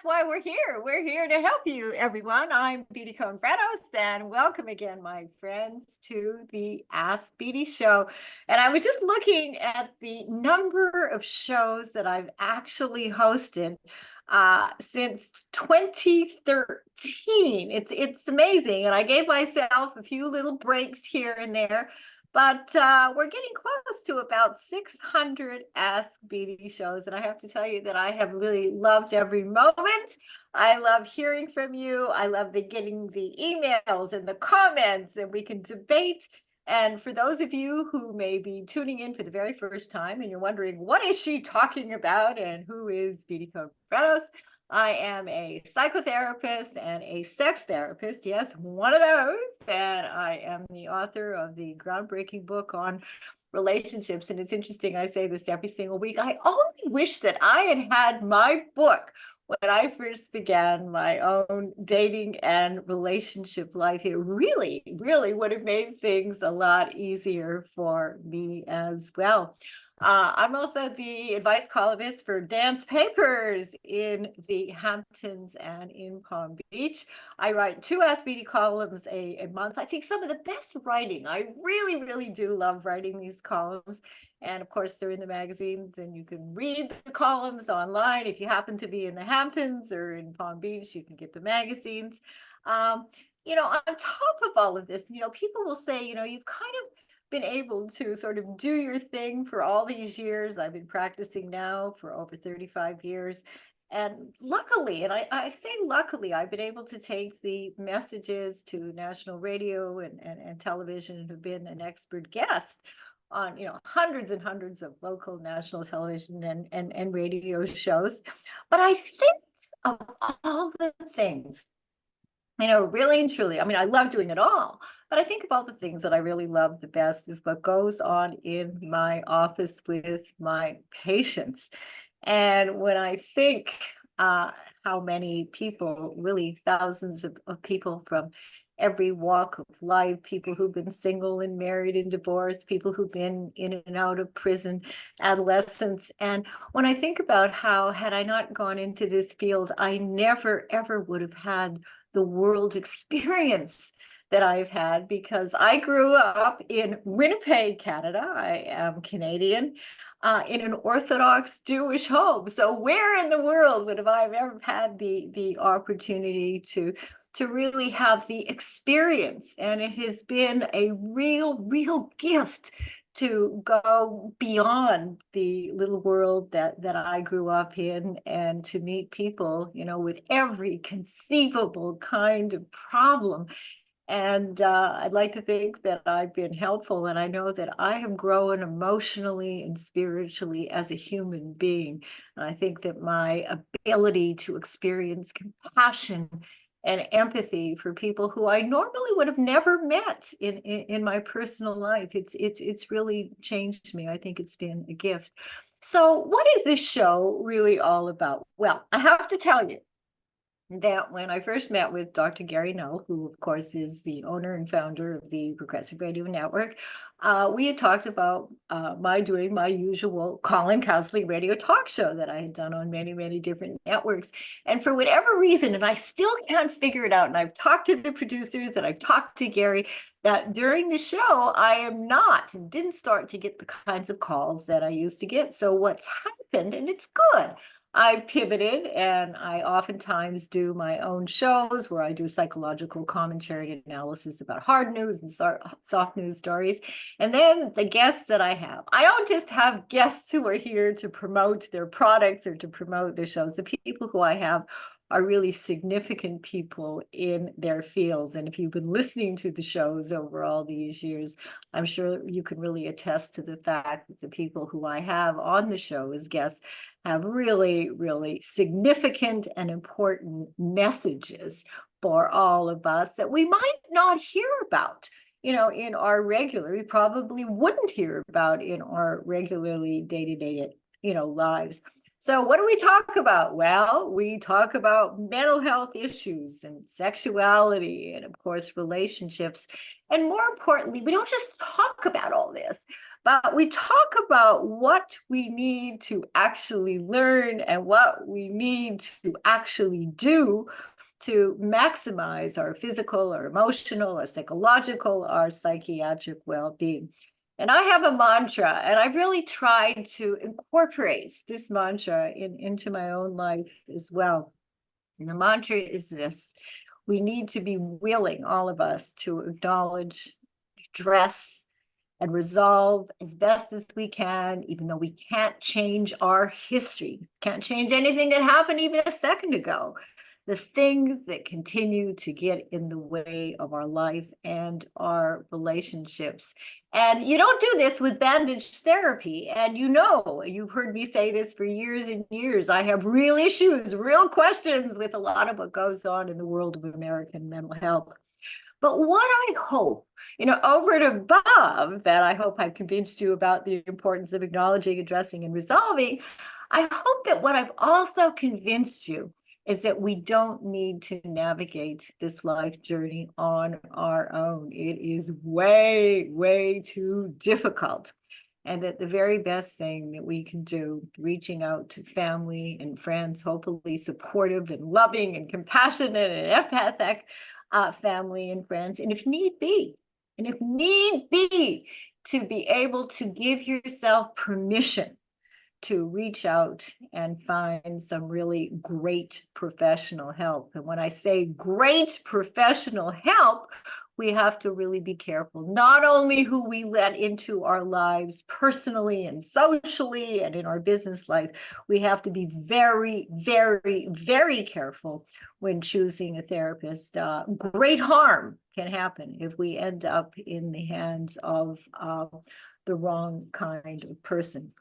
that's why we're here. We're here to help you, everyone. I'm Beatty and welcome again, my friends, to the Ask Beatty Show. And I was just looking at the number of shows that I've actually hosted since 2013. It's amazing, and I gave myself a few little breaks here and there. But we're getting close to about 600 Ask Beatty shows. And I have to tell you that I have really loved every moment. I love hearing from you. I love getting the emails and the comments, and we can debate. And for those of you who may be tuning in for the very first time and you're wondering, what is she talking about and who is Beatty Contreras? I am a psychotherapist and a sex therapist. Yes, one of those. And I am the author of the groundbreaking book on relationships. And it's interesting, I say this every single week. I only wish that I had had my book when I first began my own dating and relationship life. It really, really would have made things a lot easier for me as well. I'm also the advice columnist for Dance Papers in the Hamptons and in Palm Beach. I write 2 Ask Beatty columns a month. I think some of the best writing. I really, really do love writing these columns. And of course, they're in the magazines, and you can read the columns online. If you happen to be in the Hamptons or in Palm Beach, you can get the magazines. On top of all of this, people will say, you've kind of been able to sort of do your thing for all these years. I've been practicing now for over 35 years. And luckily, and I say luckily, I've been able to take the messages to national radio and television, and have been an expert guest on hundreds and hundreds of local, national television and radio shows. But I think of all the things, really and truly, I love doing it all, but I think of all the things that I really love the best is what goes on in my office with my patients. And when I think how many people, really thousands of people from every walk of life, people who've been single and married and divorced, people who've been in and out of prison, adolescents. And when I think about how, had I not gone into this field, I never, ever would have had the world experience that I've had, because I grew up in Winnipeg, Canada. I am Canadian, in an Orthodox Jewish home. So where in the world would have I ever had the opportunity to really have the experience? And it has been a real gift to go beyond the little world that I grew up in, and to meet people, with every conceivable kind of problem. And I'd like to think that I've been helpful, and I know that I have grown emotionally and spiritually as a human being. And I think that my ability to experience compassion and empathy for people who I normally would have never met in my personal life, it's really changed me. I think it's been a gift. So what is this show really all about? Well, I have to tell you that when I first met with Dr. Gary Null, who of course is the owner and founder of the Progressive Radio Network, we had talked about doing my usual call-in counseling radio talk show that I had done on many, many different networks. And for whatever reason, and I still can't figure it out, and I've talked to the producers and I've talked to Gary, that during the show, didn't start to get the kinds of calls that I used to get. So what's happened, and it's good, I pivoted, and I oftentimes do my own shows where I do psychological commentary and analysis about hard news and soft news stories. And then the guests that I don't just have guests who are here to promote their products or to promote their shows. The people who I have are really significant people in their fields. And if you've been listening to the shows over all these years, I'm sure you can really attest to the fact that the people who I have on the show as guests have really, really significant and important messages for all of us that we might not hear about, in our we probably wouldn't hear about in our regularly day-to-day lives. So what do we talk about? Well, we talk about mental health issues and sexuality and, of course, relationships. And more importantly, we don't just talk about all this, But we talk about what we need to actually learn and what we need to actually do to maximize our physical, our emotional, our psychological, our psychiatric well-being. And I have a mantra, and I've really tried to incorporate this mantra into my own life as well. And the mantra is this: we need to be willing, all of us, to acknowledge, address, and resolve as best as we can, even though we can't change our history, can't change anything that happened even a second ago. The things that continue to get in the way of our life and our relationships. And you don't do this with bandage therapy. And you've heard me say this for years and years. I have real issues, real questions with a lot of what goes on in the world of American mental health. But what I hope, over and above that, I hope I've convinced you about the importance of acknowledging, addressing, and resolving. I hope that what I've also convinced you is that we don't need to navigate this life journey on our own. It is way, way too difficult. And that the very best thing that we can do, reaching out to family and friends, hopefully supportive and loving and compassionate and empathic family and friends, and if need be, to be able to give yourself permission to reach out and find some really great professional help. And when I say great professional help, we have to really be careful, not only who we let into our lives personally and socially and in our business life. We have to be very, very, very careful when choosing a therapist. Great harm can happen if we end up in the hands of the wrong kind of person.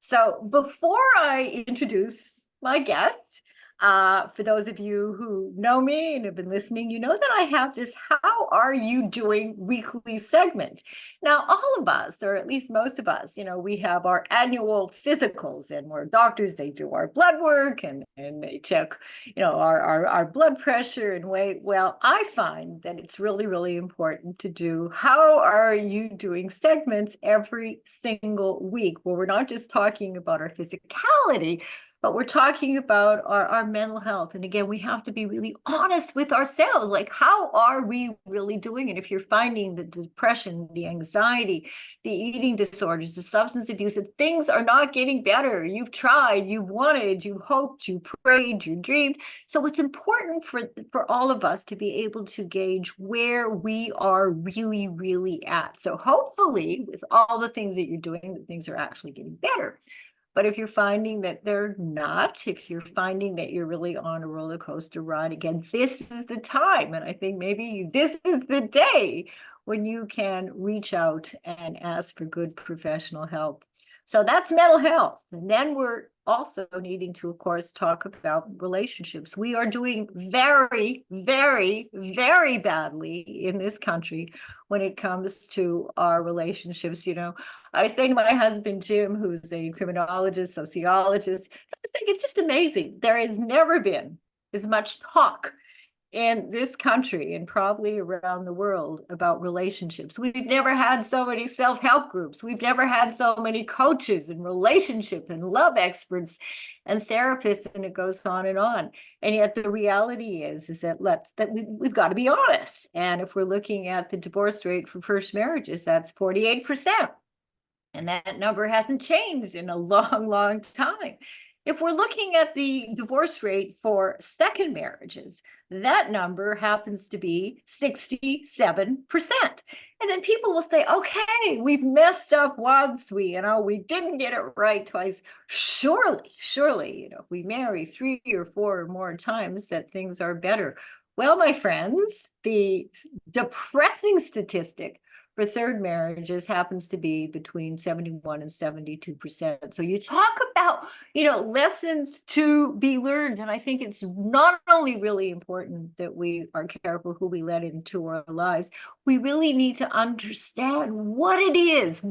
So before I introduce my guest, for those of you who know me and have been listening, you know that I have this How Are You Doing weekly segment. Now, all of us, or at least most of us, we have our annual physicals, and we're doctors. They do our blood work and they check, our blood pressure and weight. Well, I find that it's really, really important to do How Are You Doing segments every single week, where we're not just talking about our physicality, but we're talking about our mental health. And again, we have to be really honest with ourselves. Like, how are we really doing? And if you're finding the depression, the anxiety, the eating disorders, the substance abuse, that things are not getting better, you've tried, you wanted, you hoped, you prayed, you dreamed. So it's important for all of us to be able to gauge where we are really, really at. So hopefully, with all the things that you're doing, that things are actually getting better. But if you're finding that they're not, if you're finding that you're really on a roller coaster ride, again, this is the time. And I think maybe this is the day when you can reach out and ask for good professional help. So that's mental health. And then we're also needing to, of course, talk about relationships. We are doing very, very, very badly in this country when it comes to our relationships. I say to my husband, Jim, who's a criminologist, sociologist, I think it's just amazing. There has never been as much talk in this country and probably around the world about relationships. We've never had so many self-help groups. We've never had so many coaches and relationship and love experts and therapists, and it goes on and on. And yet the reality is that we've got to be honest. And if we're looking at the divorce rate for first marriages, that's 48%. And that number hasn't changed in a long, long time. If we're looking at the divorce rate for second marriages, that number happens to be 67%. And then people will say, okay, we've messed up once, we didn't get it right twice. Surely, if we marry 3 or 4 or more times, that things are better. Well, my friends, the depressing statistic for third marriages happens to be between 71 and 72%. So you talk about, lessons to be learned. And I think it's not only really important that we are careful who we let into our lives, we really need to understand what it is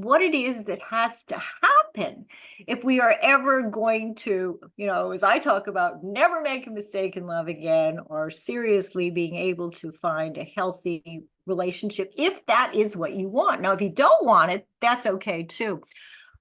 that has to happen if we are ever going to, as I talk about, never make a mistake in love again, or seriously being able to find a healthy relationship, if that is what you want. Now, if you don't want it, that's okay too.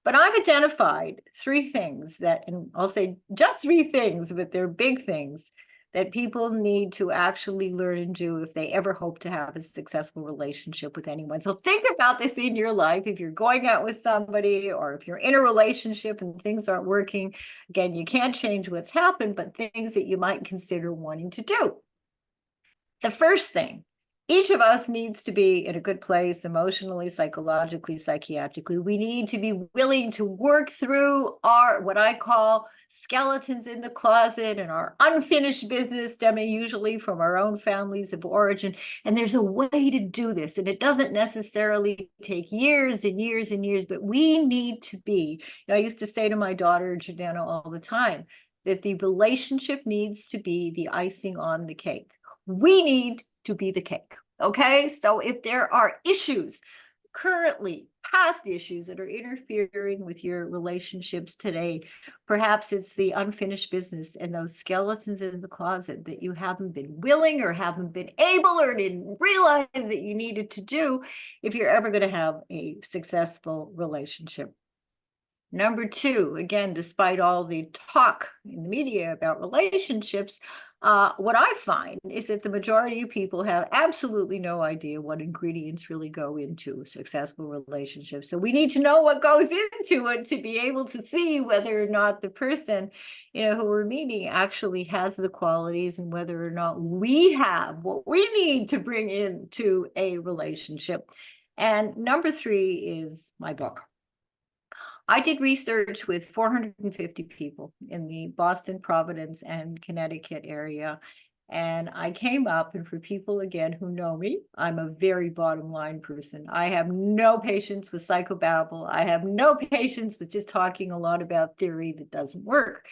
But I've identified three things that, and I'll say just three things, but they're big things that people need to actually learn and do if they ever hope to have a successful relationship with anyone. So think about this in your life. If you're going out with somebody, or if you're in a relationship and things aren't working, again, you can't change what's happened, but things that you might consider wanting to do. The first thing, each of us needs to be in a good place emotionally, psychologically, psychiatrically. We need to be willing to work through our, what I call, skeletons in the closet and our unfinished business, stemming usually from our own families of origin. And there's a way to do this. And it doesn't necessarily take years and years and years, but we need to be, I used to say to my daughter, Jordana, all the time, that the relationship needs to be the icing on the cake. We need to be the cake. Okay. So if there are issues currently, past issues that are interfering with your relationships today, perhaps it's the unfinished business and those skeletons in the closet that you haven't been willing or haven't been able or didn't realize that you needed to do if you're ever going to have a successful relationship. Number two, again, despite all the talk in the media about relationships, what I find is that the majority of people have absolutely no idea what ingredients really go into a successful relationship. So we need to know what goes into it to be able to see whether or not the person, who we're meeting actually has the qualities, and whether or not we have what we need to bring into a relationship. And number three is my book. I did research with 450 people in the Boston, Providence, and Connecticut area. And I came up, and for people, again, who know me, I'm a very bottom line person. I have no patience with psychobabble. I have no patience with just talking a lot about theory that doesn't work.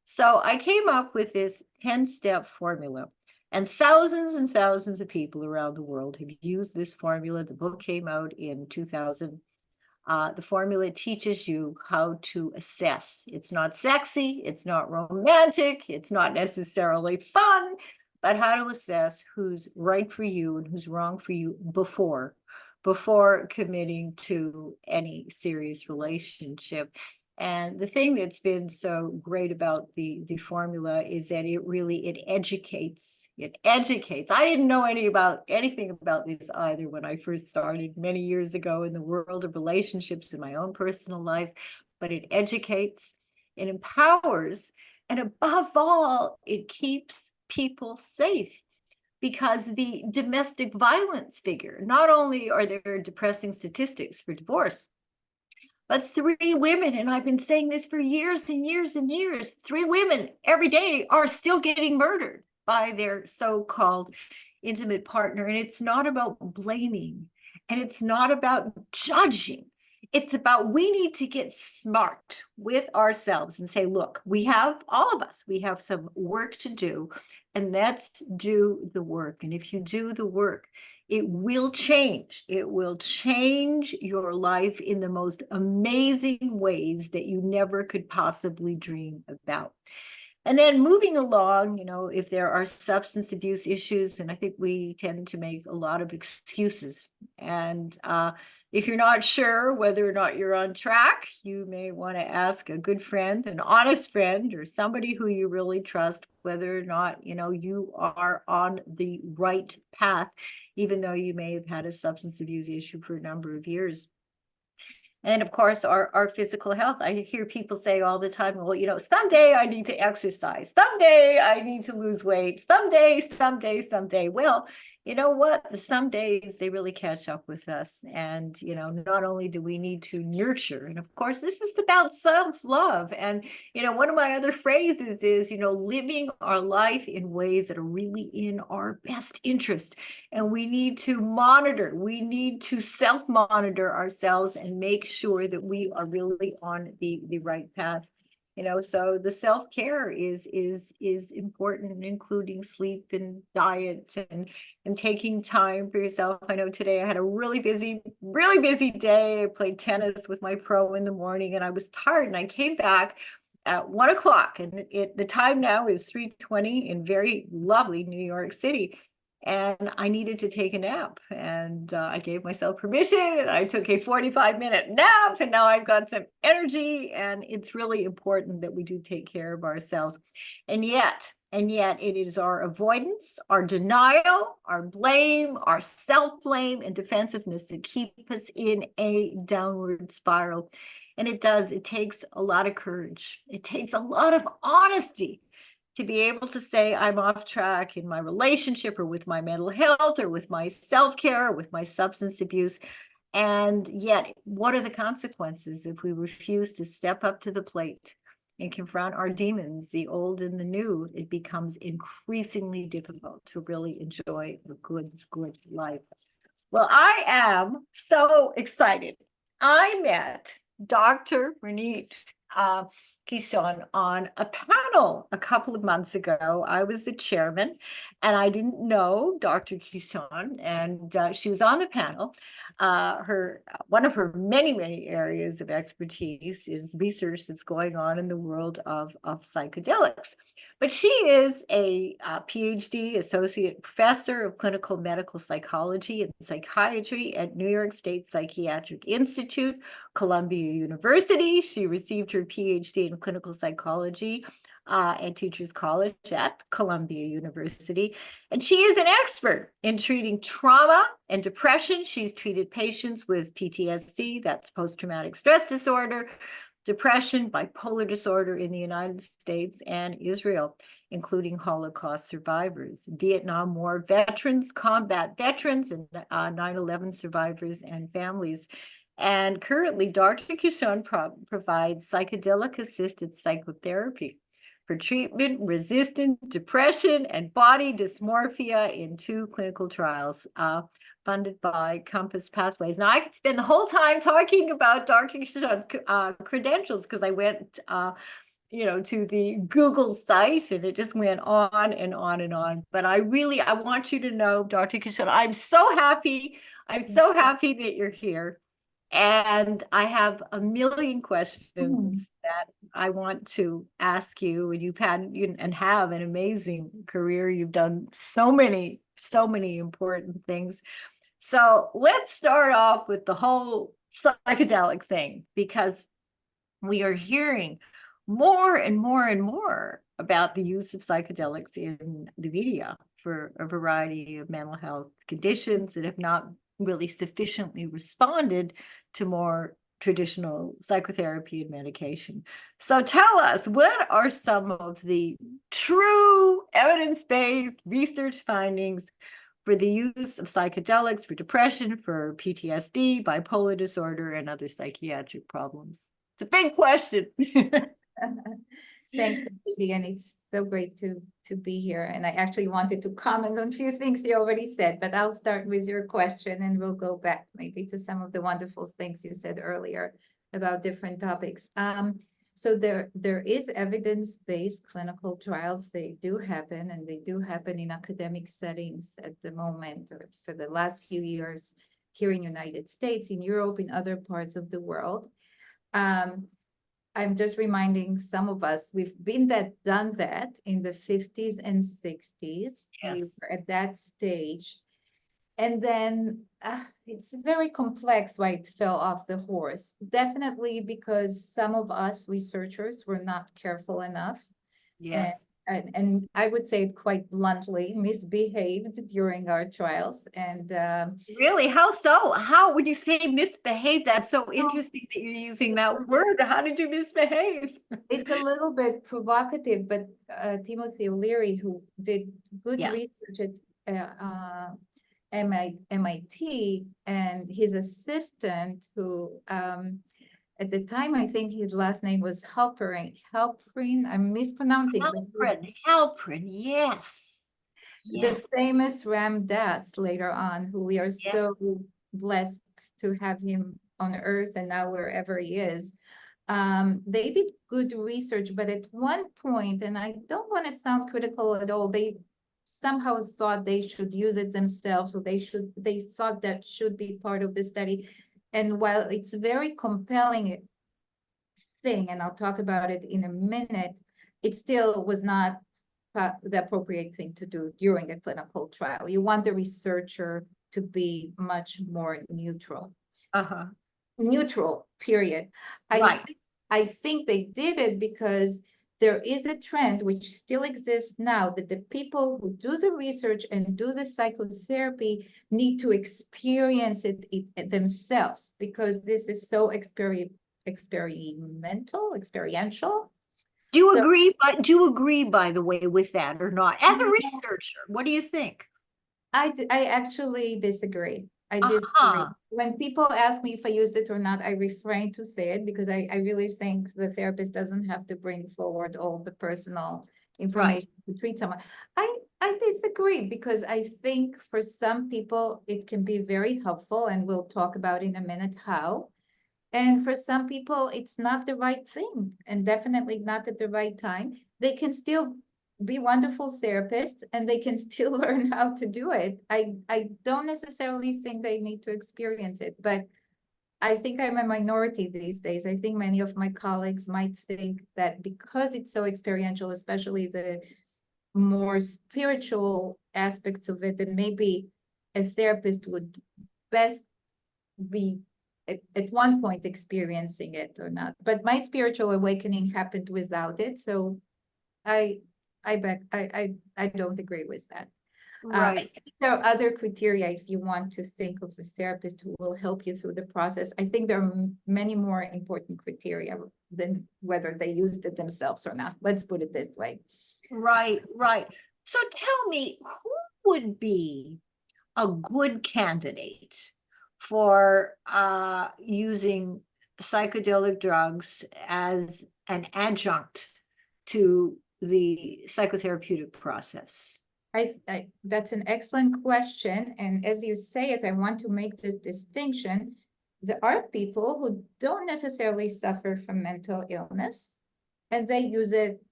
So I came up with this 10-step formula. And thousands of people around the world have used this formula. The book came out in 2000. The formula teaches you how to assess. It's not sexy, it's not romantic, it's not necessarily fun, but how to assess who's right for you and who's wrong for you before committing to any serious relationship. And the thing that's been so great about the formula is that it educates. It educates. I didn't know anything about this either when I first started many years ago in the world of relationships in my own personal life, but it educates, it empowers, and above all, it keeps people safe. Because the domestic violence figure, not only are there depressing statistics for divorce, but 3 women, and I've been saying this for years and years and years, 3 women every day are still getting murdered by their so-called intimate partner. And it's not about blaming, and it's not about judging. It's about, we need to get smart with ourselves and say, look, all of us, we have some work to do, and let's do the work. And if you do the work, it will change. It will change your life in the most amazing ways that you never could possibly dream about. And then moving along, if there are substance abuse issues, and I think we tend to make a lot of excuses. And if you're not sure whether or not you're on track, you may want to ask a good friend, an honest friend, or somebody who you really trust, whether or not, you are on the right path, even though you may have had a substance abuse issue for a number of years. And of course, our physical health. I hear people say all the time, well, someday I need to exercise. Someday I need to lose weight. Someday. Well, you know what? Some days they really catch up with us. And, not only do we need to nurture, and of course, this is about self-love. And, one of my other phrases is, living our life in ways that are really in our best interest. And we need to we need to self-monitor ourselves and make sure that we are really on the right path. So the self-care is important, including sleep and diet and taking time for yourself. I know today I had a really busy day. I played tennis with my pro in the morning, and I was tired, and I came back at 1 o'clock, and the time now is 3:20 in very lovely New York City. And I needed to take a nap, and I gave myself permission, and I took a 45-minute nap, and now I've got some energy. And it's really important that we do take care of ourselves. And yet it is our avoidance, our denial, our blame, our self-blame and defensiveness that keep us in a downward spiral. And it takes a lot of courage. It takes a lot of honesty to be able to say I'm off track in my relationship, or with my mental health, or with my self-care, or with my substance abuse. And yet, what are the consequences if we refuse to step up to the plate and confront our demons, the old and the new? It becomes increasingly difficult to really enjoy a good life. Well, I am so excited. I met Dr. Ronit Kishon on a panel a couple of months ago. I was the chairman, and I didn't know Dr. Kishon, and she was on the panel. One of her many areas of expertise is research that's going on in the world of psychedelics. But she is a PhD, associate professor of clinical medical psychology and psychiatry at New York State Psychiatric Institute, Columbia University. She received her PhD in clinical psychology at Teachers College at Columbia University. And she is an expert in treating trauma and depression. She's treated patients with PTSD, that's post-traumatic stress disorder, depression, bipolar disorder in the United States and Israel, including Holocaust survivors, Vietnam War veterans, combat veterans, and 9/11 survivors and families. And currently, Dr. Kishon provides psychedelic-assisted psychotherapy for treatment-resistant depression and body dysmorphia in 2 clinical trials funded by Compass Pathways. Now, I could spend the whole time talking about Dr. Kishon's credentials, because I went to the Google site, and it just went on and on and on. But I want you to know, Dr. Kishon, I'm so happy that you're here. And I have a million questions that I want to ask you. And you've had and have an amazing career. You've done so many important things. So let's start off with the whole psychedelic thing, because we are hearing more and more about the use of psychedelics in the media for a variety of mental health conditions that have not really sufficiently responded to more traditional psychotherapy and medication. So tell us, what are some of the true evidence-based research findings for the use of psychedelics for depression, for PTSD, bipolar disorder, and other psychiatric problems? It's a big question. Thanks, Beatty, and it's so great to be here. And I actually wanted to comment on a few things you already said, but I'll start with your question, and we'll go back maybe to some of the wonderful things you said earlier about different topics. So there is evidence-based clinical trials. They do happen, and they do happen in academic settings at the moment, or for the last few years here in the United States, in Europe, in other parts of the world. I'm just reminding some of us, we've done that in the 50s and 60s. Yes. We were at that stage. And then it's very complex why it fell off the horse. Definitely because some of us researchers were not careful enough. Yes. And I would say it quite bluntly, misbehaved during our trials. And really, how so? How would you say misbehave? That's so interesting that you're using that word. How did you misbehave? It's a little bit provocative, but Timothy O'Leary, who did good research at MIT, and his assistant, who at the time, I think his last name was Halperin. I'm mispronouncing. Halperin, yes. The famous Ram Dass later on, who we are so blessed to have him on Earth and now wherever he is. They did good research, but at one point, and I don't want to sound critical at all, they somehow thought they should use it themselves, so they thought that should be part of the study. And while it's a very compelling thing, and I'll talk about it in a minute, it still was not the appropriate thing to do during a clinical trial. You want the researcher to be much more neutral. Uh-huh. Neutral, period. Right. I think they did it because there is a trend which still exists now that the people who do the research and do the psychotherapy need to experience it themselves, because this is so experiential. Do you So- agree? Do you agree, by the way, with that or not? As a No. researcher, what do you think? I actually disagree. I disagree. Uh-huh. When people ask me if I used it or not, I refrain to say it because I really think the therapist doesn't have to bring forward all the personal information to treat someone. I disagree because I think for some people it can be very helpful, and we'll talk about in a minute how. And for some people, it's not the right thing, and definitely not at the right time. They can still be wonderful therapists and they can still learn how to do it. I don't necessarily think they need to experience it, but I think I'm a minority these days. I think many of my colleagues might think that because it's so experiential, especially the more spiritual aspects of it, then maybe a therapist would best be at one point experiencing it or not. But my spiritual awakening happened without it, so I I don't agree with that. I Right. think there are other criteria if you want to think of a therapist who will help you through the process. I think there are many more important criteria than whether they used it themselves or not. Let's put it this way. Right, right. So tell me, who would be a good candidate for using psychedelic drugs as an adjunct to the psychotherapeutic process? That's an excellent question. And as you say it, I want to make this distinction. There are people who don't necessarily suffer from mental illness, and they use it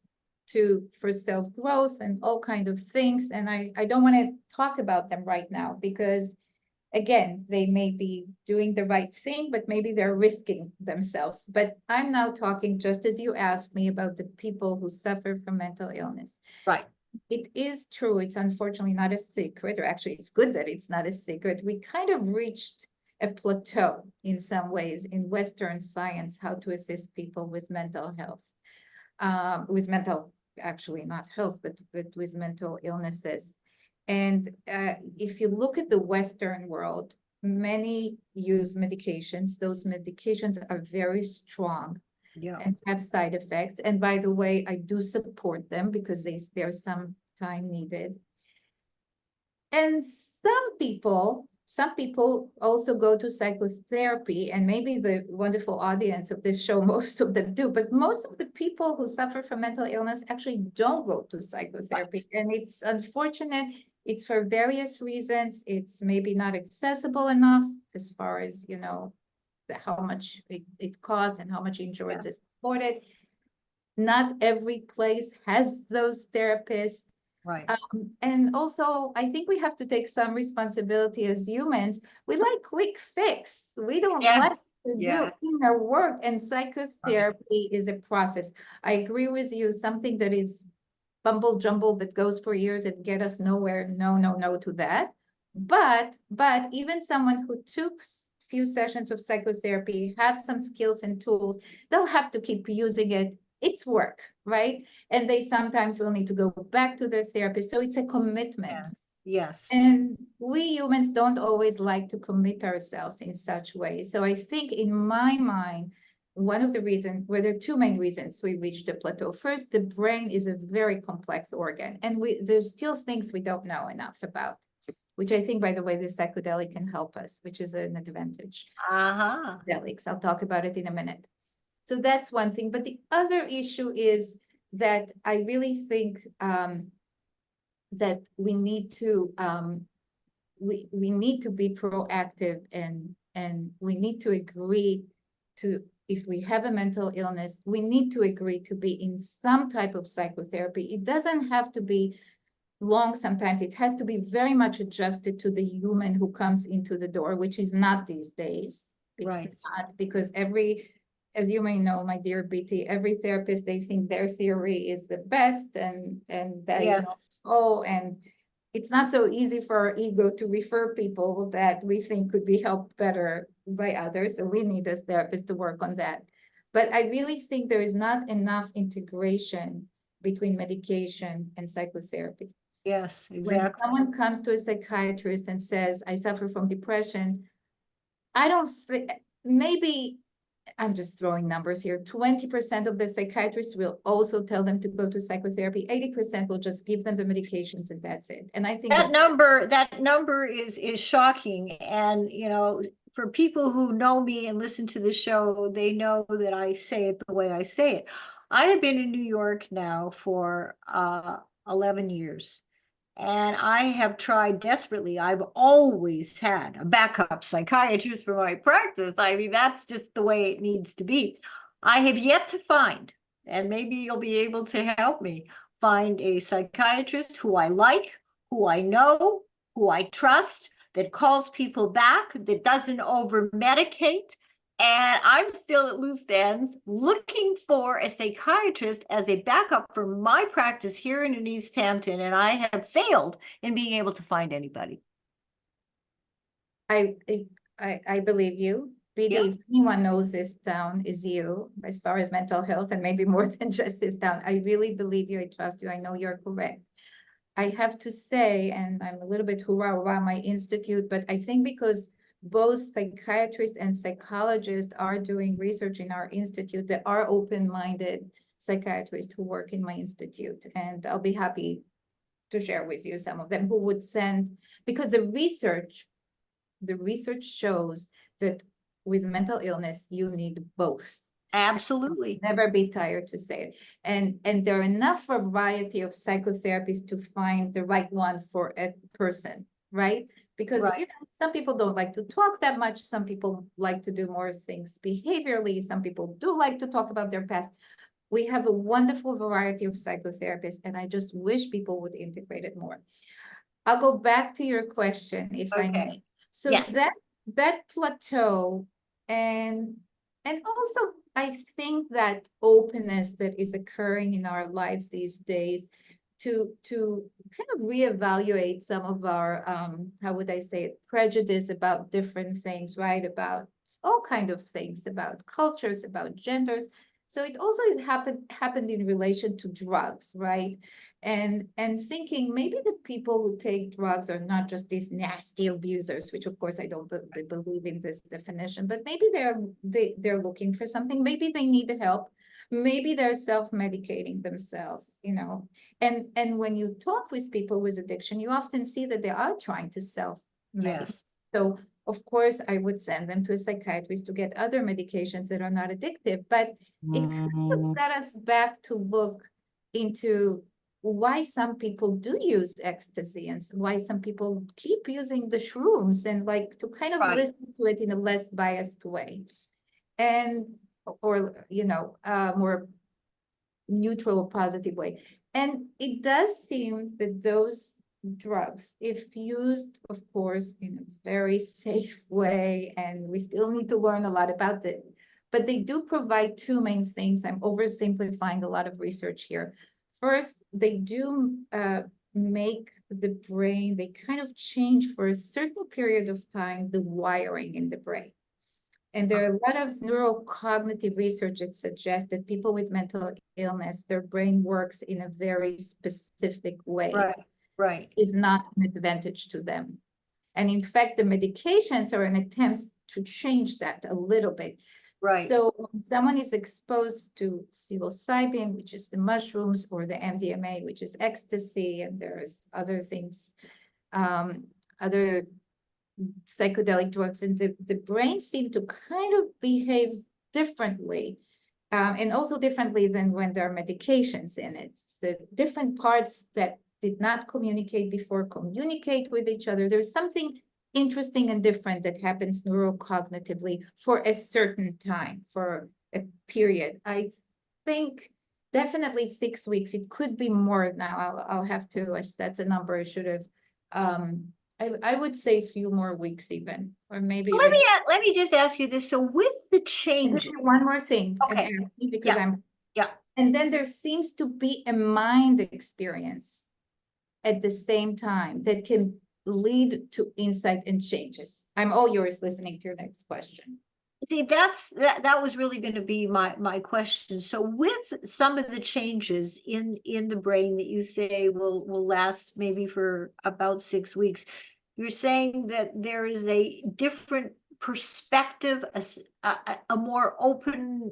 for self-growth and all kind of things. And I don't want to talk about them right now because, again, they may be doing the right thing, but maybe they're risking themselves. But I'm now talking, just as you asked me, about the people who suffer from mental illness. Right. It is true. It's unfortunately not a secret, or actually it's good that it's not a secret. We kind of reached a plateau in some ways in Western science, how to assist people with mental health, with mental, actually not health, but with mental illnesses. And if you look at the Western world, many use medications. Those medications are very strong. Yeah. And have side effects. And by the way, I do support them because there's some time needed. And some people also go to psychotherapy, and maybe the wonderful audience of this show, most of them do, but most of the people who suffer from mental illness actually don't go to psychotherapy. Right. And it's unfortunate. It's for various reasons. It's maybe not accessible enough as far as, how much it costs and how much insurance is supported. Not every place has those therapists. Right. And also, I think we have to take some responsibility as humans. We like quick fix. We don't like to do inner work, and psychotherapy is a process. I agree with you. Something that is bumble jumble that goes for years and get us nowhere. No to that. But even someone who took few sessions of psychotherapy, have some skills and tools, they'll have to keep using it. It's work, right? And they sometimes will need to go back to their therapist. So it's a commitment. Yes. And we humans don't always like to commit ourselves in such ways. So I think in my mind, one of the reasons, well, there are two main reasons we reached a plateau. First, the brain is a very complex organ, and there's still things we don't know enough about, which I think, by the way, the psychedelic can help us, which is an advantage. Psychedelics, I'll talk about it in a minute. So that's one thing. But the other issue is that I really think that we need to we need to be proactive, and we need to agree to if we have a mental illness, we need to agree to be in some type of psychotherapy. It doesn't have to be long. Sometimes it has to be very much adjusted to the human who comes into the door, which is not these days. It's Right. not, because as you may know, my dear Beatty, every therapist, they think their theory is the best, and that, Yes. and it's not so easy for our ego to refer people that we think could be helped better by others. So we need as therapists to work on that. But I really think there is not enough integration between medication and psychotherapy. Yes, When exactly. someone comes to a psychiatrist and says, I suffer from depression, I don't think, maybe, I'm just throwing numbers here, 20% of the psychiatrists will also tell them to go to psychotherapy. 80% will just give them the medications and that's it. And I think That number is shocking. And, for people who know me and listen to the show, they know that I say it the way I say it. I have been in New York now for 11 years. And I have tried desperately. I've always had a backup psychiatrist for my practice. I mean, that's just the way it needs to be. I have yet to find, and maybe you'll be able to help me, find a psychiatrist who I like, who I know, who I trust, that calls people back, that doesn't over medicate. And I'm still at loose ends looking for a psychiatrist as a backup for my practice here in East Hampton, and I have failed in being able to find anybody. I believe you. Really, Yeah. if anyone knows this town is you, as far as mental health, and maybe more than just this town. I really believe you. I trust you. I know you're correct. I have to say, and I'm a little bit hurrah my institute, but I think because both psychiatrists and psychologists are doing research in our institute, there are open-minded psychiatrists who work in my institute, and I'll be happy to share with you some of them who would send, because the research shows that with mental illness, you need both. Absolutely. Never be tired to say it. And there are enough variety of psychotherapists to find the right one for a person, right? Because Right. some people don't like to talk that much. Some people like to do more things behaviorally. Some people do like to talk about their past. We have a wonderful variety of psychotherapists, and I just wish people would integrate it more. I'll go back to your question, if I Okay. may. So Yes. that plateau, and also I think that openness that is occurring in our lives these days to kind of reevaluate some of our how would I say it, prejudice about different things, right? About all kind of things, about cultures, about genders. So it also has happened in relation to drugs, right? And thinking maybe the people who take drugs are not just these nasty abusers, which of course I don't believe in this definition, but maybe they're looking for something. Maybe they need help. Maybe they're self-medicating themselves, And when you talk with people with addiction, you often see that they are trying to self-medicate. Yes. So of course, I would send them to a psychiatrist to get other medications that are not addictive, but it kind of got us back to look into why some people do use ecstasy and why some people keep using the shrooms, and like to kind of Right. listen to it in a less biased way, and or more neutral, positive way. And it does seem that those drugs, if used, of course, in a very safe way, and we still need to learn a lot about it, but they do provide two main things. I'm oversimplifying a lot of research here. First, they do make the brain, they kind of change for a certain period of time the wiring in the brain. And there are a lot of neurocognitive research that suggests that people with mental illness, their brain works in a very specific way. Right. Right. Is not an advantage to them. And in fact, the medications are an attempt to change that a little bit. Right. So when someone is exposed to psilocybin, which is the mushrooms, or the MDMA, which is ecstasy, and there's other things, other psychedelic drugs, and the brain seem to kind of behave differently, and also differently than when there are medications in it. The different parts that did not communicate before communicate with each other. There's something interesting and different that happens neurocognitively for a certain time, for a period. I think definitely 6 weeks. It could be more now. I'll have to, that's a number I should have. I would say a few more weeks even, or maybe even. Let me just ask you this. So with the changes, One more thing. okay, Because yeah. And then there seems to be a mind experience at the same time that can lead to insight and changes. I'm all yours listening to your next question. See, that was really going to be my question. So with some of the changes in the brain that you say will last maybe for about 6 weeks, you're saying that there is a different perspective, a more open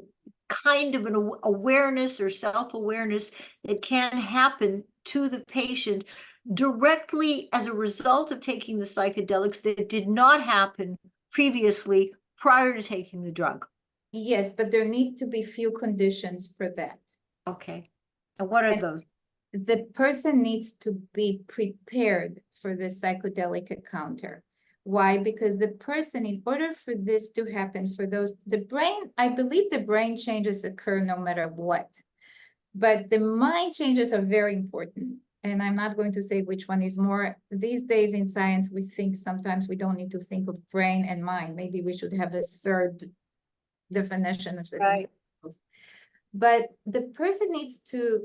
kind of an awareness or self-awareness that can happen to the patient directly as a result of taking the psychedelics that did not happen previously prior to taking the drug. Yes, but there need to be few conditions for that. Okay. And what are And those? the person needs to be prepared for the psychedelic encounter. Why? Because the person, in order for this to happen, the brain, I believe the brain changes occur no matter what. But the mind changes are very important. And I'm not going to say which one is more. These days in science, we think sometimes we don't need to think of brain and mind. Maybe we should have a third definition of certain. Right. But the person needs to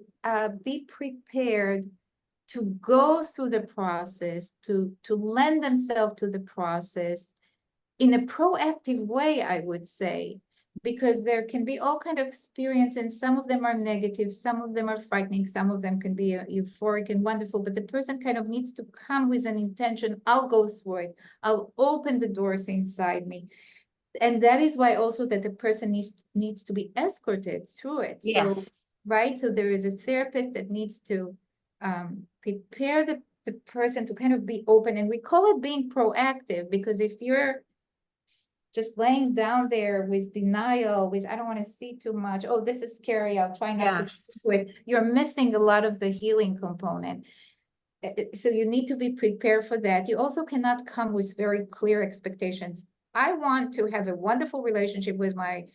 be prepared to go through the process, to lend themselves to the process in a proactive way, I would say, because there can be all kind of experience, and some of them are negative, some of them are frightening, some of them can be euphoric and wonderful, but the person kind of needs to come with an intention. I'll go through it. I'll open the doors inside me. And that is why also that the person needs to be escorted through it. Yes. So, right? So there is a therapist that needs to prepare the person to kind of be open. And we call it being proactive, because if you're just laying down there with denial, with I don't want to see too much, oh, this is scary, I'll try not to do it, you're missing a lot of the healing component. So you need to be prepared for that. You also cannot come with very clear expectations. I want to have a wonderful relationship with my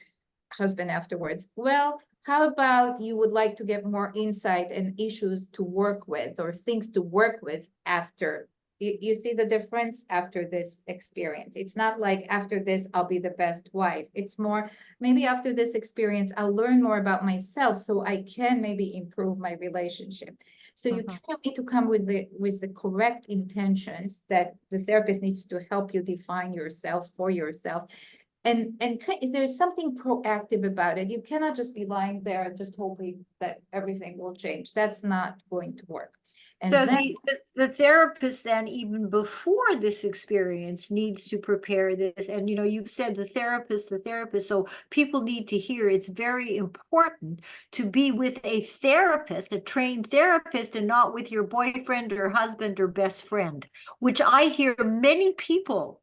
husband afterwards. Well, how about you would like to get more insight and issues to work with or things to work with after? You see the difference after this experience. It's not like after this, I'll be the best wife. It's more, maybe after this experience, I'll learn more about myself so I can maybe improve my relationship. So you kind of need to come with the correct intentions that the therapist needs to help you define yourself for yourself. And there's something proactive about it. You cannot just be lying there just hoping that everything will change. That's not going to work. And so then, the therapist then, even before this experience, needs to prepare this. And you've said the therapist, so people need to hear it's very important to be with a therapist, a trained therapist, and not with your boyfriend or husband or best friend, which I hear many people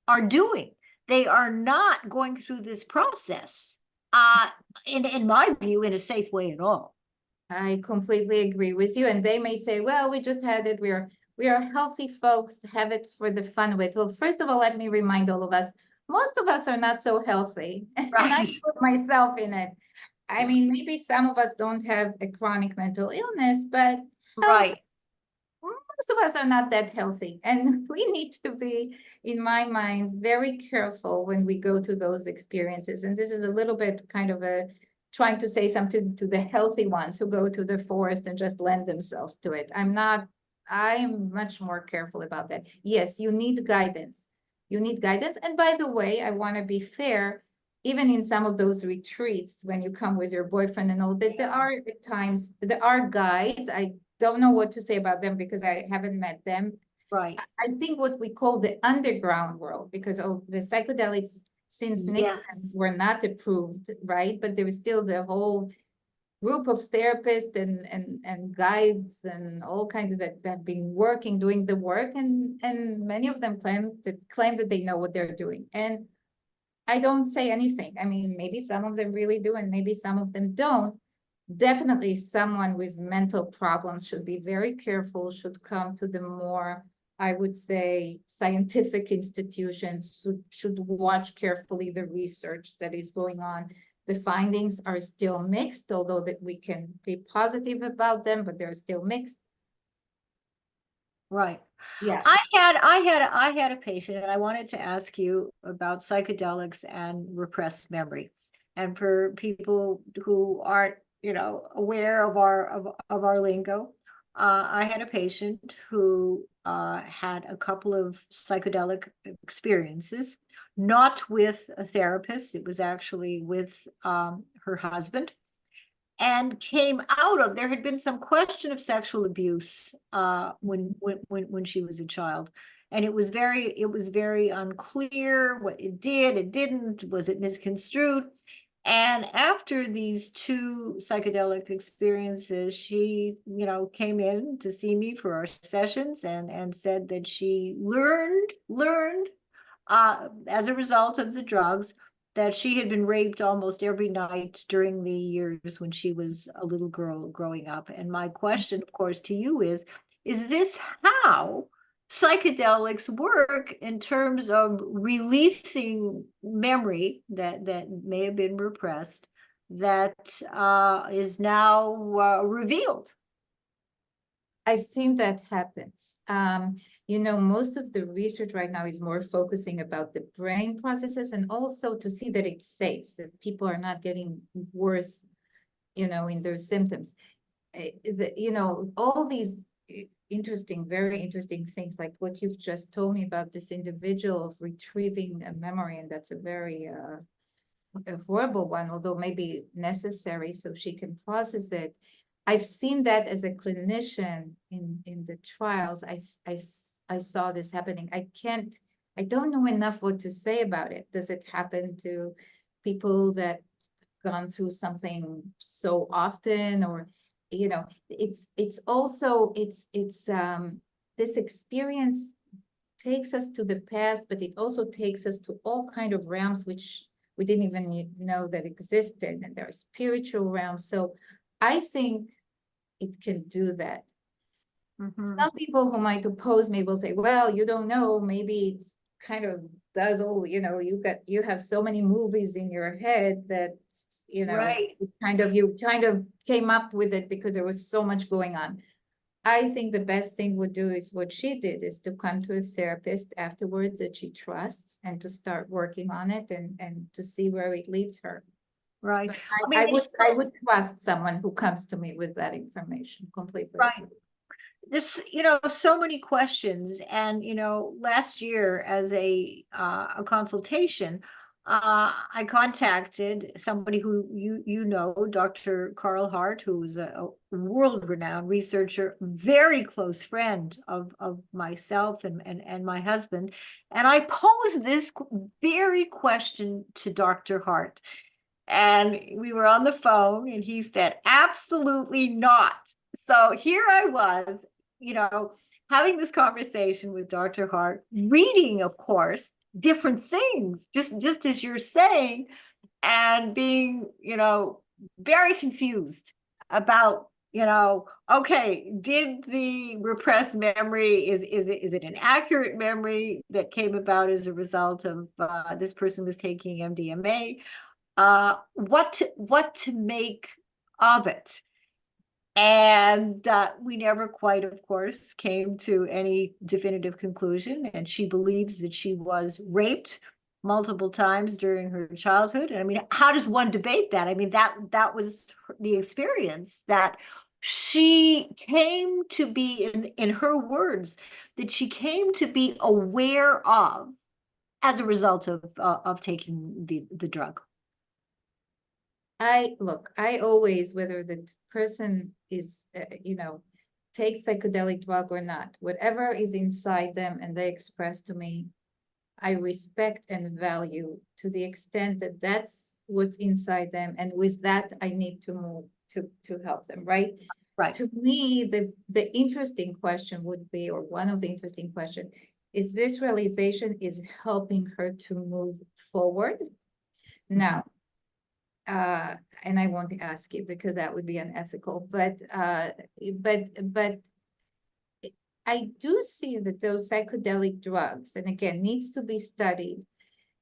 are doing. They are not going through this process, in my view, in a safe way at all. I completely agree with you. And they may say, well, we just had it. We are healthy folks, have it for the fun of it. Well, first of all, let me remind all of us, most of us are not so healthy. Right. And I put myself in it. I mean, maybe some of us don't have a chronic mental illness, but right. Most of us are not that healthy. And we need to be, in my mind, very careful when we go to those experiences. And this is a little bit kind of trying to say something to the healthy ones who go to the forest and just lend themselves to it. I'm much more careful about that. Yes, you need guidance. You need guidance. And by the way, I want to be fair, even in some of those retreats, when you come with your boyfriend and all that, there are guides. I don't know what to say about them because I haven't met them. Right. I think what we call the underground world, because the psychedelics since Nixon were not approved, right? But there is still the whole group of therapists and guides and all kinds of that have been doing the work, and many of them claim that they know what they're doing. And I don't say anything. I mean, maybe some of them really do, and maybe some of them don't. Definitely someone with mental problems should be very careful, should come to the more I would say scientific institutions should watch carefully the research that is going on. The findings are still mixed, although that we can be positive about them, but they're still mixed. Right. Yeah. I had a patient, and I wanted to ask you about psychedelics and repressed memory. And for people who aren't, aware of our lingo, I had a patient who had a couple of psychedelic experiences, not with a therapist. It was actually with her husband, and came out of, there had been some question of sexual abuse when she was a child, and it was very unclear what it did, it didn't, was it misconstrued. And after these two psychedelic experiences, she came in to see me for our sessions, and said that she learned as a result of the drugs, that she had been raped almost every night during the years when she was a little girl growing up. And my question, of course, to you is this how psychedelics work in terms of releasing memory that may have been repressed, that is now revealed? I've seen that happens. Most of the research right now is more focusing about the brain processes, and also to see that it's safe, that people are not getting worse, in their symptoms. All these very interesting things, like what you've just told me about this individual of retrieving a memory, and that's a very a horrible one, although maybe necessary so she can process it. I've seen that as a clinician in the trials. I saw this happening. I don't know enough what to say about it. Does it happen to people that gone through something so often, or, it's also, this experience takes us to the past, but it also takes us to all kind of realms which we didn't even know that existed, and there are spiritual realms. So I think it can do that. Some people who might oppose me will say, well, you don't know, maybe it's kind of does all, you have so many movies in your head that, Right. you kind of came up with it because there was so much going on. I think the best thing would do is what she did, is to come to a therapist afterwards that she trusts, and to start working on it, and to see where it leads her. Right. But I mean, I would trust someone who comes to me with that information completely. right. This, so many questions. And, last year, as a consultation, I contacted somebody who Dr. Carl Hart, who is a world-renowned researcher, very close friend of myself and my husband. And I posed this very question to Dr. Hart. And we were on the phone, and he said, absolutely not. So here I was, having this conversation with Dr. Hart, reading, of course, different things, just as you're saying, and being, very confused about, okay, did the repressed memory, is it an accurate memory that came about as a result of this person was taking MDMA? What to make of it? And we never quite, of course, came to any definitive conclusion. And she believes that she was raped multiple times during her childhood. And I mean, how does one debate that? I mean, that was the experience that she came to be, in her words, that she came to be aware of as a result of taking the drug. I always, whether the person is, takes psychedelic drug or not, whatever is inside them and they express to me, I respect and value to the extent that that's what's inside them. And with that, I need to move to help them, right? Right. To me, the interesting question would be, or one of the interesting questions, is this realization is helping her to move forward. Now, and I won't ask you because that would be unethical, but I do see that those psychedelic drugs, and again, needs to be studied.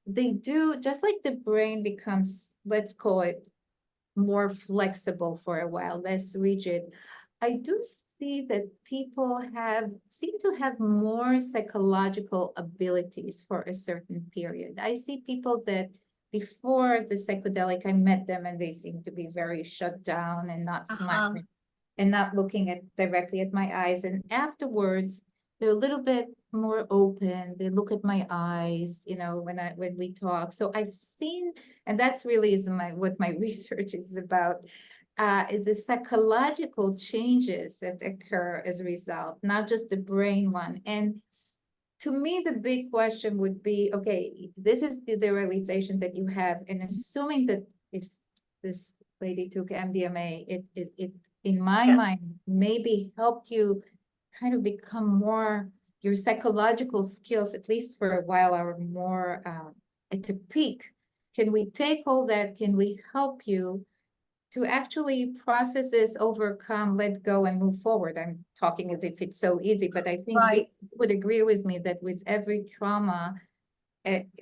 They do, just like the brain becomes, let's call it, more flexible for a while, less rigid. I do see that people seem to have more psychological abilities for a certain period. I see people that before the psychedelic, I met them and they seem to be very shut down and not smiling and not looking directly at my eyes. And afterwards, they're a little bit more open. They look at my eyes, when we talk. So I've seen, and that's really what my research is about, is the psychological changes that occur as a result, not just the brain one. And to me, the big question would be, okay, this is the realization that you have, and assuming that if this lady took MDMA, it in my Yes. mind, maybe helped you kind of become more, your psychological skills, at least for a while, are more at the peak. Can we take all that? Can we help you to actually process this, overcome, let go, and move forward? I'm talking as if it's so easy, but I think you Right. would agree with me that with every trauma,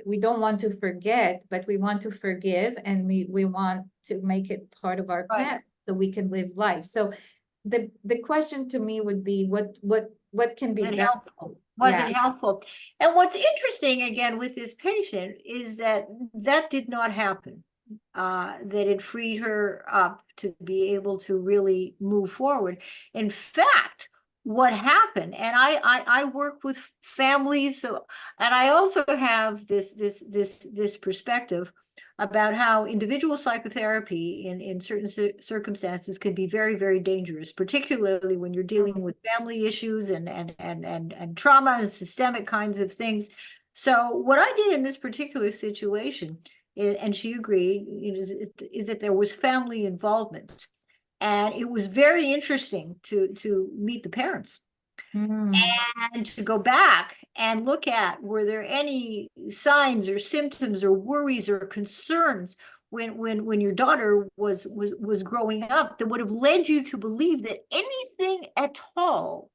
we don't want to forget, but we want to forgive, and we want to make it part of our Right. path so we can live life. So the question to me would be, what can be And done? helpful. Was Yeah. it helpful? And what's interesting again with this patient is that did not happen. That it freed her up to be able to really move forward. In fact, what happened, and I work with families, so, and I also have this perspective about how individual psychotherapy in certain circumstances can be very, very dangerous, particularly when you're dealing with family issues and trauma and systemic kinds of things. So what I did in this particular situation, and she agreed, is that there was family involvement. And it was very interesting to meet the parents and to go back and look at, were there any signs or symptoms or worries or concerns when your daughter was growing up that would have led you to believe that anything at all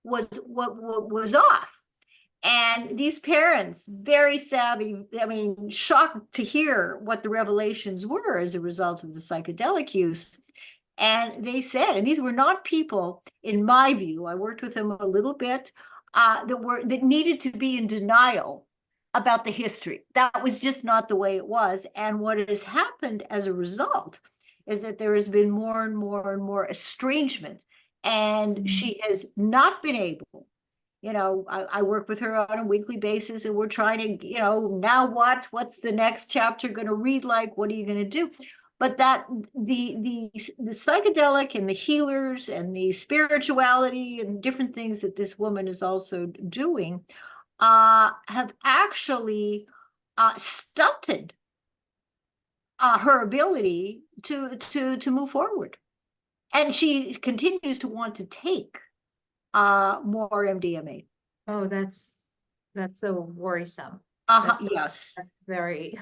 was what was off. And these parents, very savvy, I mean, shocked to hear what the revelations were as a result of the psychedelic use. And they said, and these were not people, in my view, I worked with them a little bit, that needed to be in denial about the history. That was just not the way it was. And what has happened as a result is that there has been more and more and more estrangement. And she has not been able, I work with her on a weekly basis, and we're trying to, now what's the next chapter going to read like? What are you going to do? But that the psychedelic and the healers and the spirituality and different things that this woman is also doing have actually stunted her ability to move forward. And she continues to want to take more MDMA. Oh, that's so worrisome. Yes. That's very,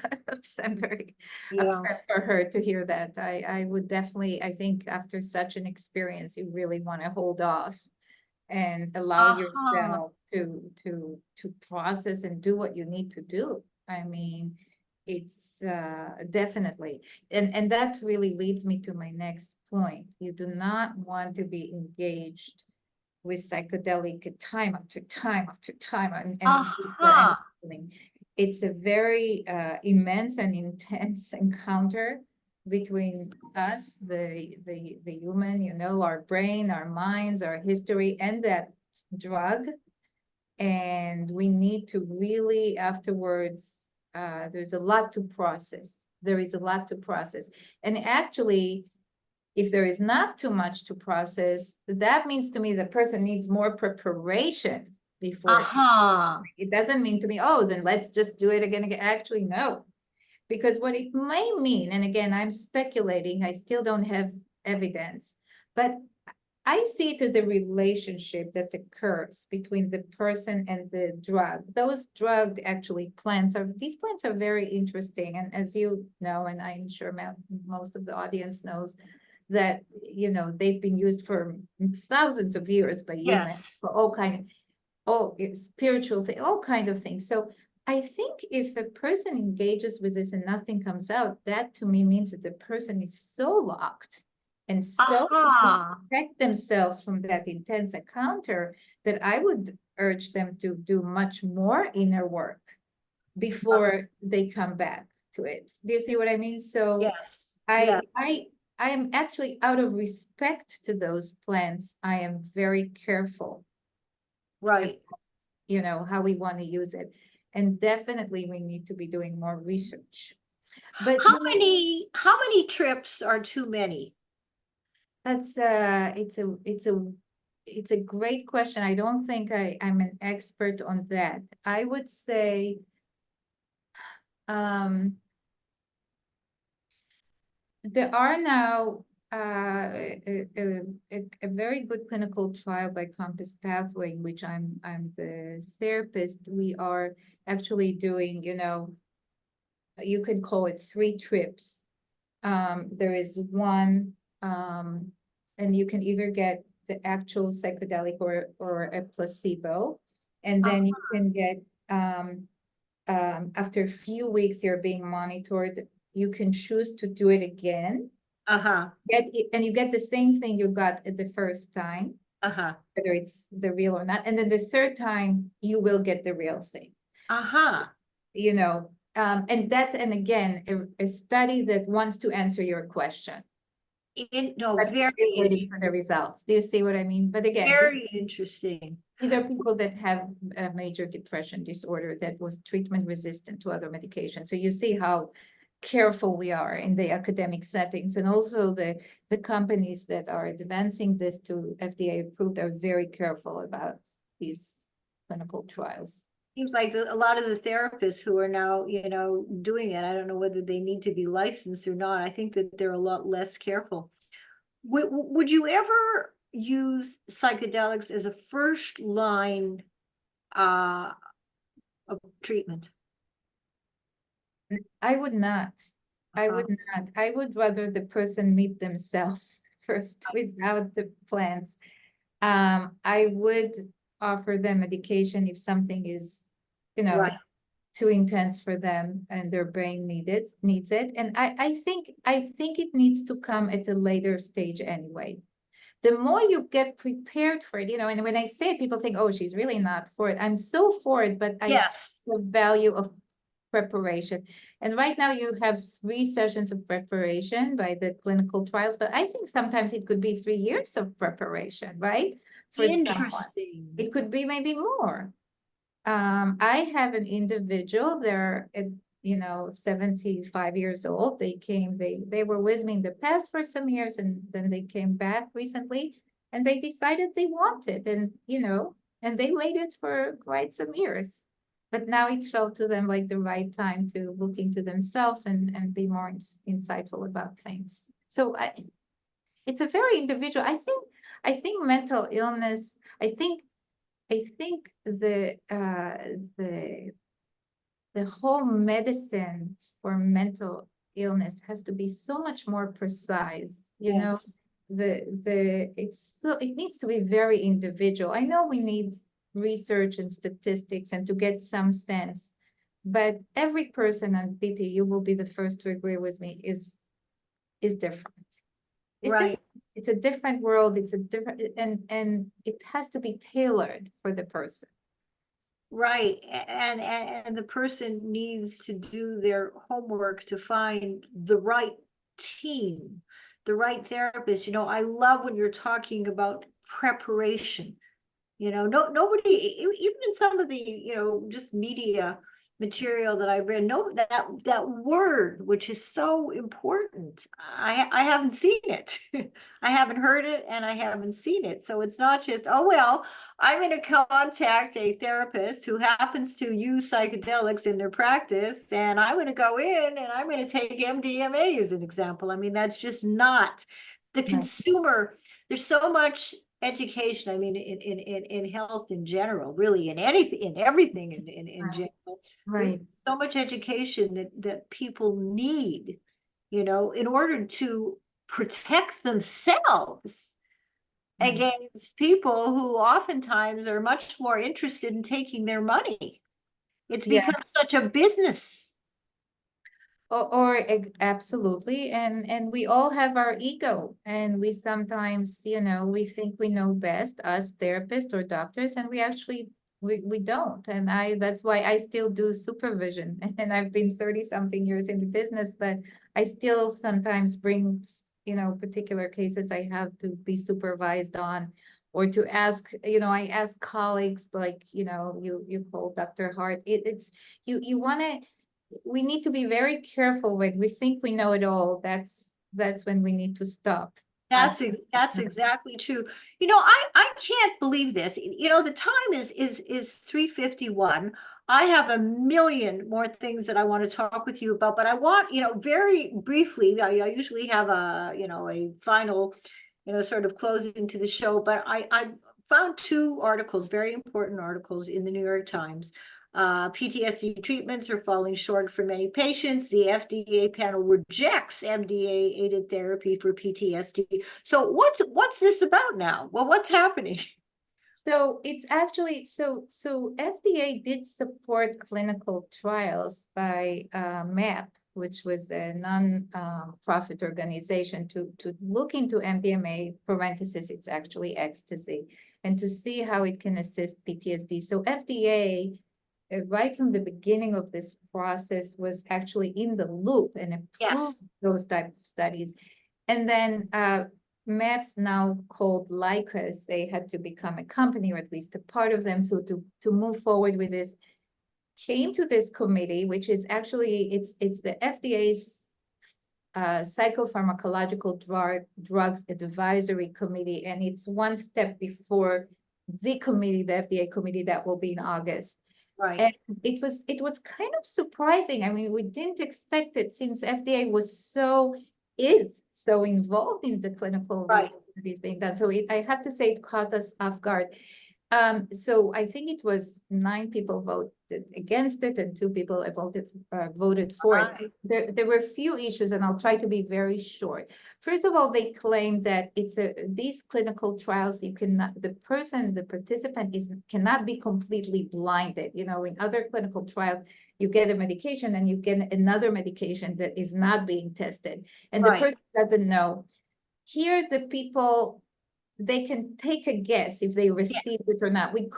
I'm very Yeah. upset for her to hear that. I would definitely, I think after such an experience, you really want to hold off and allow yourself to process and do what you need to do. I mean, it's definitely, and that really leads me to my next point. You do not want to be engaged with psychedelic time after time after time, and it's a very immense and intense encounter between us, the human, our brain, our minds, our history, and that drug. And we need to really afterwards, there's a lot to process. There is a lot to process. And actually, if there is not too much to process, that means to me the person needs more preparation before. It doesn't mean to me, oh, then let's just do it again. Actually, no. Because what it may mean, and again, I'm speculating, I still don't have evidence, but I see it as a relationship that occurs between the person and the drug. Those drug actually these plants are very interesting. And as you know, and I'm sure most of the audience knows, that, they've been used for thousands of years by humans Yes. for spiritual thing, all kind of things. So I think if a person engages with this and nothing comes out, that to me means that the person is so locked and so Aha. protect themselves from that intense encounter that I would urge them to do much more inner work before they come back to it. Do you see what I mean? So Yes. I Yeah. I I am actually, out of respect to those plants, I am very careful, Right. how we want to use it. And definitely we need to be doing more research. But How many trips are too many? that's it's a great question. I don't think I'm an expert on that. I would say there are now a very good clinical trial by Compass Pathway, in which I'm the therapist. We are actually doing, you can call it 3 trips. There is one, and you can either get the actual psychedelic or a placebo, and then you can get after a few weeks you're being monitored. You can choose to do it again. Uh-huh. And you get the same thing you got at the first time, Uh-huh. whether it's the real or not. And then the third time you will get the real thing, Uh-huh. and again, a study that wants to answer your question, No, but still waiting for the results. Do you see what I mean? But again, very interesting. these are people that have a major depression disorder that was treatment resistant to other medications. So you see how careful we are in the academic settings, and also the companies that are advancing this to FDA approved are very careful about these clinical trials. Seems like a lot of the therapists who are now, doing it, I don't know whether they need to be licensed or not. I think that they're a lot less careful. Would you ever use psychedelics as a first line of treatment? I would not. I would not. I would rather the person meet themselves first without the plants. I would offer them medication if something is, Right. too intense for them and their brain needs it. And I think it needs to come at a later stage anyway. The more you get prepared for it, and when I say it, people think, oh, she's really not for it. I'm so for it, but I see Yes. the value of preparation. And right now you have 3 sessions of preparation by the clinical trials, but I think sometimes it could be 3 years of preparation, right? For someone. Interesting. It could be maybe more. I have an individual, they're 75 years old. They were with me in the past for some years, and then they came back recently, and they decided they wanted, and they waited for quite some years. But now it felt to them like the right time to look into themselves and be more insightful about things. So it's a very individual. I think mental illness. I think the whole medicine for mental illness has to be so much more precise. Yes. It needs to be very individual. I know we need research and statistics and to get some sense, but every person, and Beatty, you will be the first to agree with me, is different. It's Right. different. It's a different world. It's a different, and it has to be tailored for the person. Right. And the person needs to do their homework to find the right team, the right therapist. I love when you're talking about preparation. Nobody, even in some of the, just media material that I read, no, that word, which is so important, I haven't seen it. I haven't heard it and I haven't seen it. So it's not just, oh, well, I'm going to contact a therapist who happens to use psychedelics in their practice, and I'm going to go in and I'm going to take MDMA as an example. I mean, that's just not the consumer. There's so much education, I mean, in health in general, really, in everything in general. Right. So much education that people need, in order to protect themselves against people who oftentimes are much more interested in taking their money. It's Yeah. become such a business. Absolutely, and we all have our ego, and we sometimes, we think we know best, us therapists or doctors, and we don't. And that's why I still do supervision, and I've been 30 something years in the business, but I still sometimes bring, particular cases I have to be supervised on, or to ask, I ask colleagues like, you call Dr. Hart, it's, you want to, we need to be very careful when we think we know it all. That's when we need to stop. That's exactly true. I can't believe this. The time is 3:51. I have a million more things that I want to talk with you about, but I want, very briefly, I usually have a final, sort of closing to the show, but I found two articles, very important articles in the New York Times. PTSD treatments are falling short for many patients. The FDA panel rejects MDA-aided therapy for PTSD. So what's this about now? Well, what's happening? So it's actually, so FDA did support clinical trials by MAP, which was a non-profit organization to look into MDMA, parenthesis, it's actually ecstasy, and to see how it can assist PTSD. So FDA, right from the beginning of this process, was actually in the loop and approved Yes. those type of studies. And then MAPS, now called Lycos, they had to become a company, or at least a part of them. So to move forward with this, came to this committee, which is actually, it's the FDA's psychopharmacological drugs advisory committee, and it's one step before the committee, the FDA committee, that will be in August. Right. And it was kind of surprising. I mean, we didn't expect it, since FDA is so involved in the clinical research that is being done. So I have to say, it caught us off guard. So I think it was 9 people voted against it and 2 people voted for it. There were a few issues, and I'll try to be very short. First of all, they claimed that these clinical trials, the participant cannot be completely blinded. In other clinical trials, you get a medication and you get another medication that is not being tested, and the person doesn't know. Here, the people, they can take a guess if they received it or not. We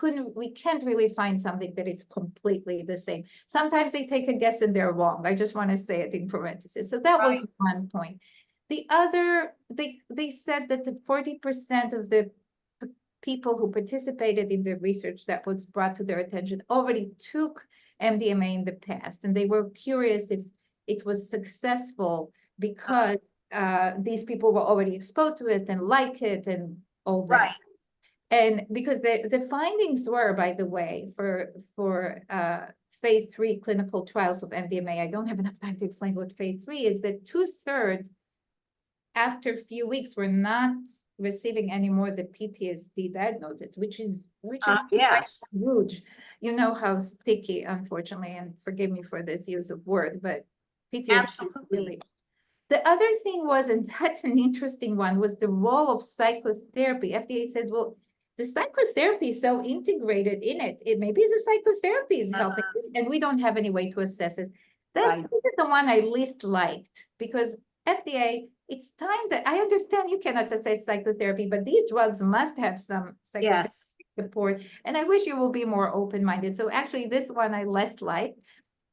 can't really find something that is completely the same. Sometimes they take a guess and they're wrong. I just want to say it in parentheses. So that was one point. The other, they said that the 40% of the people who participated in the research that was brought to their attention already took MDMA in the past, and they were curious if it was successful because these people were already exposed to it and like it and all that. Right. And because the findings were, by the way, for phase 3 clinical trials of MDMA, I don't have enough time to explain what phase 3 is, that 2/3 after a few weeks were not receiving any more the PTSD diagnosis, which is quite huge. You know how sticky, unfortunately, and forgive me for this use of word, but PTSD. Absolutely. The other thing was, and that's an interesting one, was the role of psychotherapy. FDA said, well, the psychotherapy is so integrated in it. Maybe the psychotherapy is helping, and we don't have any way to assess it. This is the one I least liked, because FDA, it's time that, I understand you cannot assess psychotherapy, but these drugs must have some psychotherapy support. And I wish you will be more open-minded. So actually, this one I less liked.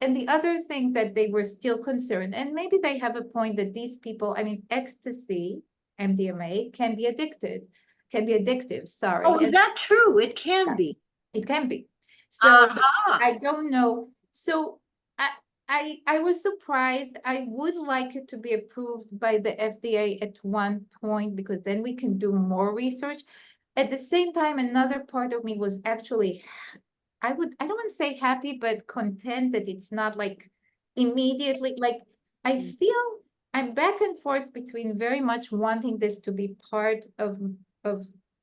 And the other thing that they were still concerned, and maybe they have a point, that these people, I mean, ecstasy, MDMA, can be addictive, sorry. Oh, is that true? It can be. It can be. So I don't know. So I was surprised. I would like it to be approved by the FDA at one point, because then we can do more research. At the same time, another part of me was actually, I don't want to say happy, but content that it's not like immediately, like I feel I'm back and forth between very much wanting this to be part of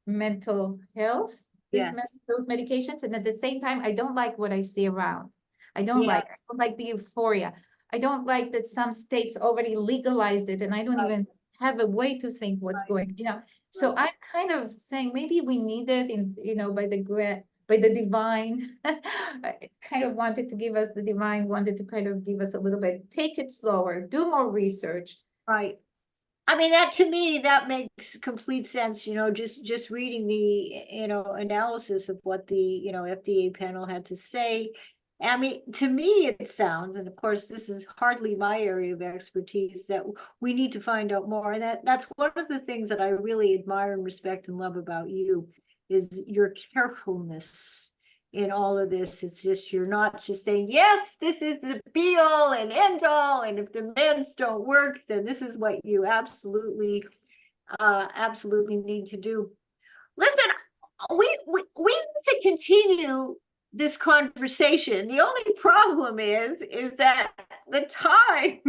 mental health, those medications, and at the same time, I don't like what I see around. I don't like the euphoria. I don't like that some states already legalized it, and I don't even have a way to think what's going, So I'm kind of saying maybe we need it in, by the divine. I kind of wanted to give us the divine, wanted to kind of give us a little bit, take it slower, do more research. Right. I mean, that to me, that makes complete sense, just reading the, analysis of what the, FDA panel had to say. I mean, to me, it sounds, and of course, this is hardly my area of expertise, that we need to find out more. And that's one of the things that I really admire and respect and love about you, is your carefulness in all of this. It's just, you're not just saying, yes, this is the be all and end all, and if the meds don't work, then this is what you absolutely need to do. Listen, we need to continue this conversation. The only problem is that the time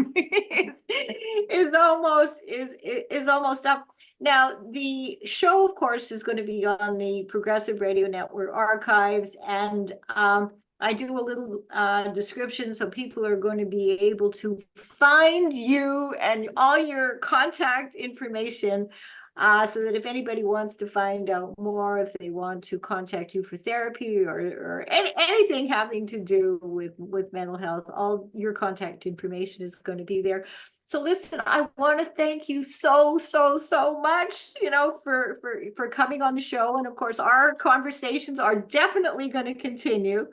is almost up. Now, the show, of course, is going to be on the Progressive Radio Network archives, and I do a little description, so people are going to be able to find you and all your contact information, so that if anybody wants to find out more, if they want to contact you for therapy or anything having to do with mental health, all your contact information is going to be there. So listen, I want to thank you so much, for coming on the show. And of course, our conversations are definitely going to continue.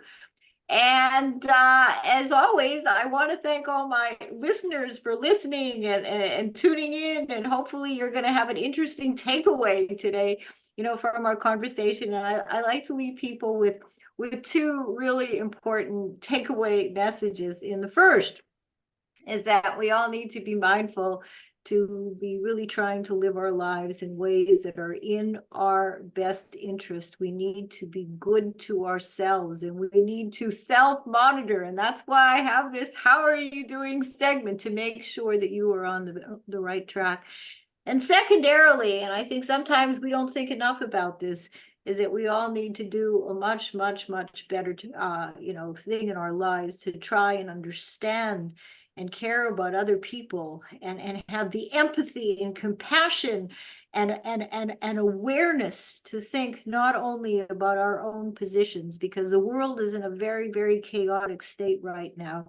And as always, I want to thank all my listeners for listening and tuning in. And hopefully you're going to have an interesting takeaway today, from our conversation. And I like to leave people with two really important takeaway messages. In the first is that we all need to be mindful to be really trying to live our lives in ways that are in our best interest. We need to be good to ourselves, and we need to self-monitor. And that's why I have this "How are you doing?" segment, to make sure that you are on the right track. And secondarily, and I think sometimes we don't think enough about this, is that we all need to do a much better thing in our lives to try and understand and care about other people, and have the empathy and compassion and awareness to think not only about our own positions, because the world is in a very chaotic state right now.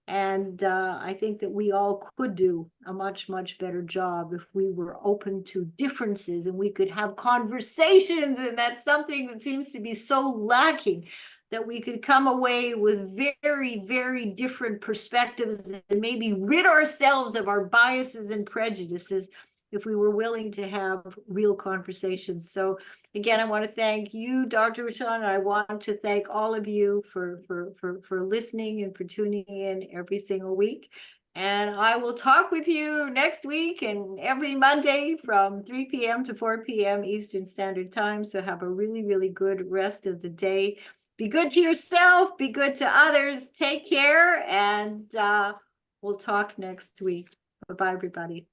And I think that we all could do a much better job if we were open to differences and we could have conversations. And that's something that seems to be so lacking, that we could come away with very different perspectives and maybe rid ourselves of our biases and prejudices if we were willing to have real conversations. So again, I want to thank you, Dr. Rashan, and I want to thank all of you for listening and for tuning in every single week. And I will talk with you next week and every Monday from 3 p.m. to 4 p.m. Eastern Standard Time. So have a really good rest of the day. Be good to yourself, be good to others, take care, and we'll talk next week. Bye-bye, everybody.